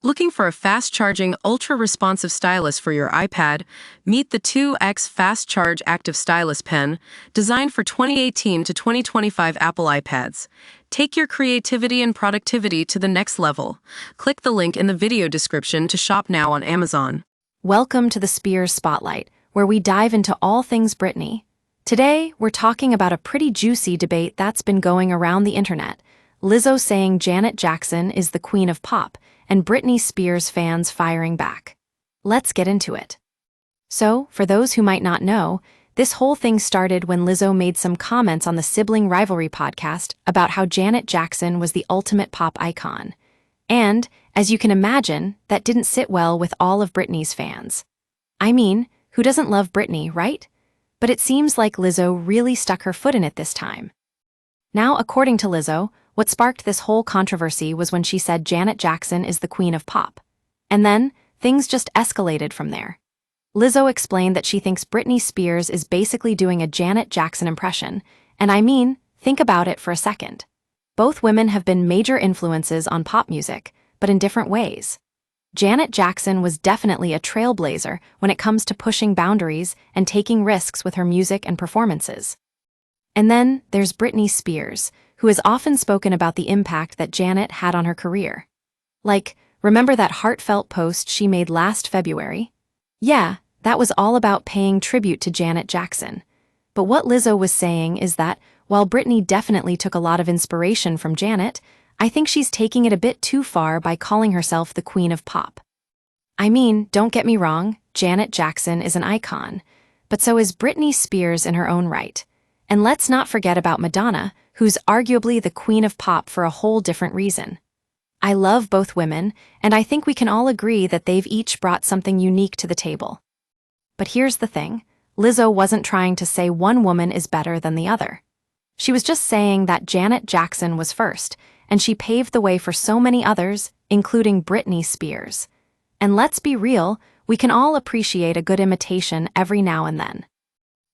Looking for a fast-charging, ultra-responsive stylus for your iPad? Meet the 2X Fast Charge Active Stylus Pen, designed for 2018 to 2025 Apple iPads. Take your creativity and productivity to the next level. Click the link in the video description to shop now on Amazon. Welcome to the Spears Spotlight, where we dive into all things Britney. Today, we're talking about a pretty juicy debate that's been going around the internet. Lizzo saying Janet Jackson is the queen of pop, and Britney Spears fans firing back. Let's get into it. So, for those who might not know, this whole thing started when Lizzo made some comments on the Sibling Rivalry podcast about how Janet Jackson was the ultimate pop icon. And, as you can imagine, that didn't sit well with all of Britney's fans. I mean, who doesn't love Britney, right? But it seems like Lizzo really stuck her foot in it this time. Now, according to Lizzo, what sparked this whole controversy was when she said Janet Jackson is the queen of pop. And then, things just escalated from there. Lizzo explained that she thinks Britney Spears is basically doing a Janet Jackson impression, and I mean, think about it for a second. Both women have been major influences on pop music, but in different ways. Janet Jackson was definitely a trailblazer when it comes to pushing boundaries and taking risks with her music and performances. And then, there's Britney Spears, who has often spoken about the impact that Janet had on her career. Like, remember that heartfelt post she made last February? Yeah, that was all about paying tribute to Janet Jackson. But what Lizzo was saying is that, while Britney definitely took a lot of inspiration from Janet, I think she's taking it a bit too far by calling herself the queen of pop. I mean, don't get me wrong, Janet Jackson is an icon, but so is Britney Spears in her own right. And let's not forget about Madonna, who's arguably the queen of pop for a whole different reason. I love both women, and I think we can all agree that they've each brought something unique to the table. But here's the thing, Lizzo wasn't trying to say one woman is better than the other. She was just saying that Janet Jackson was first, and she paved the way for so many others, including Britney Spears. And let's be real, we can all appreciate a good imitation every now and then.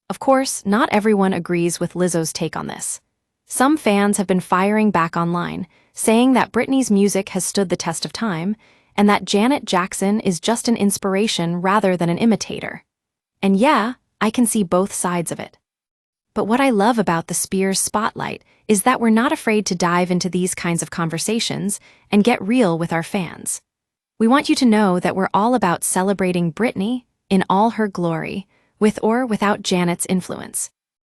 Of course, not everyone agrees with Lizzo's take on this. Some fans have been firing back online, saying that Britney's music has stood the test of time, and that Janet Jackson is just an inspiration rather than an imitator. And yeah, I can see both sides of it. But what I love about the Spears Spotlight is that we're not afraid to dive into these kinds of conversations and get real with our fans. We want you to know that we're all about celebrating Britney in all her glory, with or without Janet's influence.